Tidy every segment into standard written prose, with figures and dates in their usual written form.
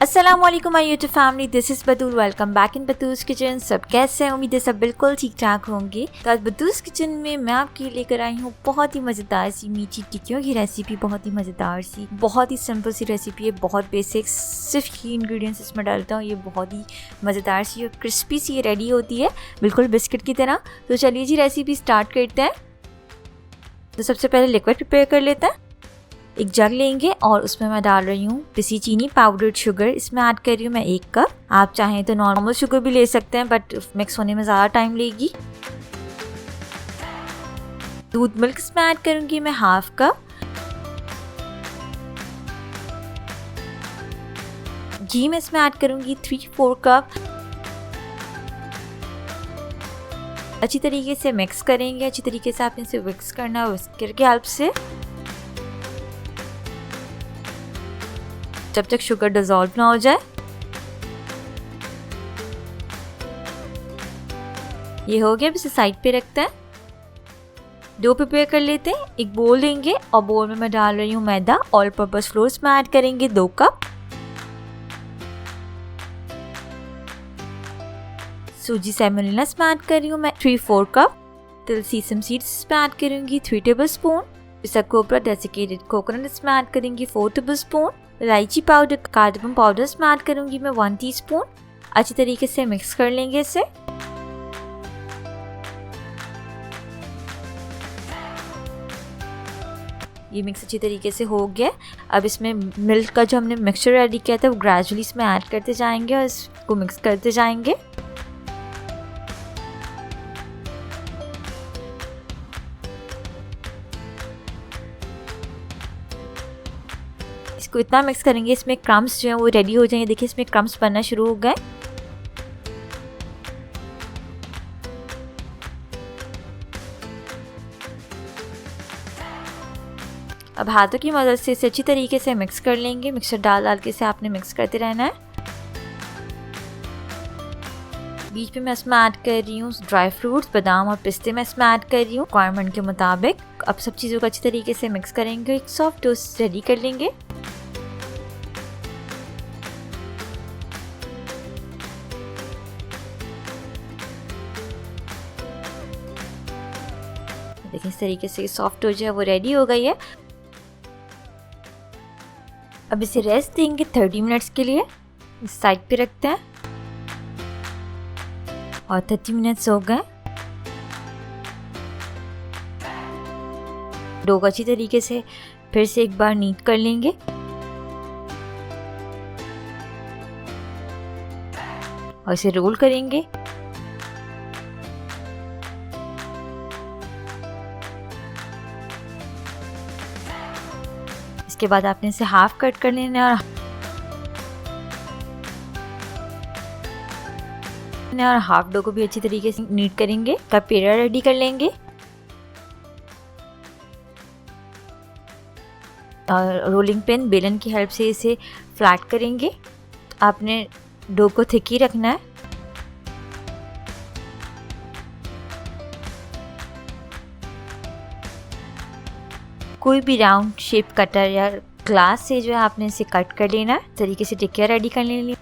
अस्सलाम वालेकुम my YouTube family, this is Batool. Welcome back in Batool's kitchen. सब कैसे हैं? उम्मीद है सब बिल्कुल ठीक ठाक होंगे। तो आज बतूल्स किचन में मैं आपके लिए लेकर आई हूँ बहुत ही मज़ेदार सी मीठी टिक्कियों की रेसिपी। बहुत ही मज़ेदार सी, बहुत ही सिंपल सी रेसिपी है, बहुत बेसिक, सिर्फ ही इंग्रेडिएंट्स इसमें डालता हूँ। ये बहुत ही मज़ेदार सी और क्रिस्पी सी रेडी होती है, बिल्कुल बिस्किट की तरह। तो चलिए जी रेसिपी स्टार्ट करते हैं। तो सबसे पहले लिक्विड प्रिपेयर कर लेते हैं। एक जग लेंगे और उसमें मैं डाल रही हूँ पिसी चीनी, पाउडर्ड शुगर। इसमें ऐड कर रही हूँ मैं 1 कप। आप चाहें तो नॉर्मल शुगर भी ले सकते हैं, बट मिक्स होने में ज़्यादा टाइम लेगी। दूध मिल्क इसमें ऐड करूँगी मैं 1/2 कप। घी में इसमें ऐड करूँगी 3-4 कप। अच्छी तरीके से मिक्स करेंगे। अच्छी तरीके से आपने इसे मिक्स करना है विस्कर की हेल्प से, जब तक शुगर डिसॉल्व ना हो जाए। ये हो गया, अब इसे साइड पे रखते हैं। डो प्रिपेयर कर लेते हैं। एक बोल लेंगे और बोल में मैं डाल रही हूँ मैदा। ऑल पर्पस फ्लोर इसमें ऐड करेंगे 2 कप। सूजी सेमोलिना इसमें ऐड कर रही हूँ मैं 3-4 कप। तिल सीसम सीड्स इसमें ऐड करूँगी 3 टेबल स्पून। पिसा कोपरा डेसिकेटेड कोकोनट इसमें ऐड करेंगी 4 टेबल स्पून। इलायची पाउडर, कार्डमम पाउडर इसमें ऐड करूँगी मैं 1 टीस्पून। अच्छी तरीके से मिक्स कर लेंगे इसे। ये मिक्स अच्छी तरीके से हो गया। अब इसमें मिल्क का जो हमने मिक्सचर रेडी किया था वो ग्रेजुअली इसमें ऐड करते जाएंगे और इसको मिक्स करते जाएंगे। इसको इतना मिक्स करेंगे इसमें क्रम्स जो है वो रेडी हो जाएंगे। देखिए इसमें क्रम्स बनना शुरू हो गए। अब हाथों की मदद से इसे अच्छी तरीके से मिक्स कर लेंगे। मिक्सर डाल के इसे आपने मिक्स करते रहना है। बीच में मैं इसमें ऐड कर रही हूँ ड्राई फ्रूट्स, बादाम और पिस्ते मैं इसमें ऐड कर रही हूँ रिक्वायरमेंट के मुताबिक। अब सब चीज़ों को अच्छी तरीके से मिक्स करेंगे। एक सॉफ्ट टोस्ट रेडी कर लेंगे। देखिए इस तरीके से सॉफ्ट हो जाए वो रेडी हो गई है। अब इसे रेस्ट देंगे 30 मिनट्स के लिए। इस साइड पे रखते हैं और 30 मिनट्स हो गए। डो को अच्छी तरीके से फिर से एक बार नीट कर लेंगे और इसे रोल करेंगे। इसके बाद आपने इसे हाफ कट कर लेना और हाफ डो को भी अच्छी तरीके से नीट करेंगे। का पेड़ा रेडी कर लेंगे और रोलिंग पिन, बेलन की हेल्प से इसे फ्लैट करेंगे। आपने डो को थिक ही रखना है। कोई भी राउंड शेप कटर या ग्लास से जो है आपने इसे कट कर लेना है। इस तरीके से टिक्कियाँ रेडी कर लेनी।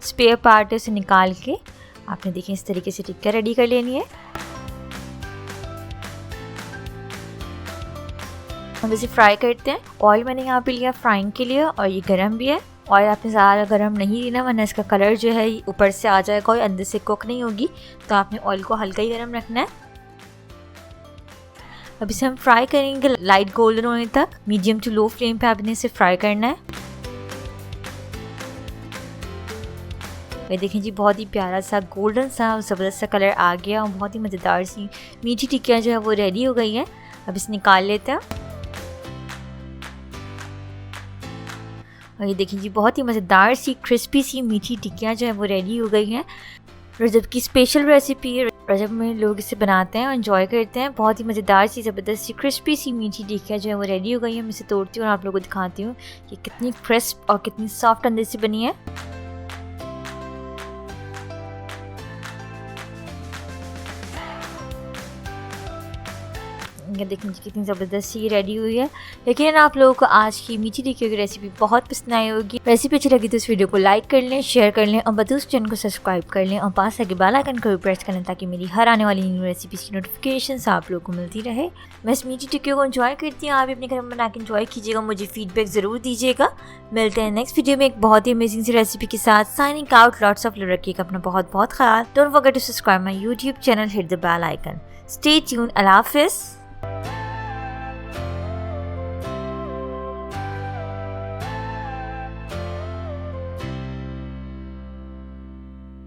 स्पेयर पार्ट से निकाल के आपने देखिए इस तरीके से टिक्कियाँ रेडी कर लेनी है। हम इसे फ्राई करते हैं। ऑयल मैंने यहाँ पे लिया फ्राइंग के लिए और ये गरम भी है। ऑयल आपने ज़्यादा गरम नहीं लेना वरना इसका कलर जो है ऊपर से आ जाएगा और अंदर से कुक नहीं होगी। तो आपने ऑयल को हल्का ही गरम रखना है। अब इसे हम फ्राई करेंगे लाइट गोल्डन होने तक। मीडियम टू लो फ्लेम पे आपने इसे फ्राई करना है। ये देखें जी बहुत ही प्यारा सा गोल्डन सा ज़बरदस्त सा कलर आ गया और बहुत ही मज़ेदार सी मीठी टिक्कियाँ जो है वो रेडी हो गई हैं। अब इसे निकाल लेते हैं। और ये देखिए जी बहुत ही मज़ेदार सी क्रिस्पी सी मीठी टिक्कियाँ जो है वो रेडी हो गई हैं। रजब की स्पेशल रेसिपी है। रजब में लोग इसे बनाते हैं और एंजॉय करते हैं। बहुत ही मज़ेदार सी ज़बरदस्त सी क्रिस्पी सी मीठी टिक्कियाँ जो है वो रेडी हो गई है। मैं इसे तोड़ती हूँ और आप लोगों को दिखाती हूँ कि कितनी क्रिस्प और कितनी सॉफ्ट अंदर से बनी है। ये देखिए मुझे कितनी ज़बरदस्त सी रेडी हुई है। लेकिन आप लोगों को आज की मीठी टिक्कियों की रेसिपी बहुत पसंद आई होगी। रेसिपी अच्छी लगी तो इस वीडियो को लाइक कर लें, शेयर कर लें और बतूस चैनल को सब्सक्राइब कर लें और पास लगे बेल आइकन को भी प्रेस कर लें ताकि मेरी हर आने वाली न्यू रेसिपीज़ की नोटिफिकेशन आप लोगों को मिलती रहे। मैं इस मीठी टिक्कियों को एंजॉय करती हूँ। आप भी अपने घर में बना के एंजॉय कीजिएगा, मुझे फीडबैक ज़रूर दीजिएगा। मिलते हैं नेक्स्ट वीडियो में एक बहुत ही अमेजिंग सी रेसिपी के साथ। Signing out, lots of love. रखिएगा अपना बहुत बहुत ख्याल। Don't forget to subscribe my YouTube channel, hit the bell icon. Stay tune. Allah हाफिज़।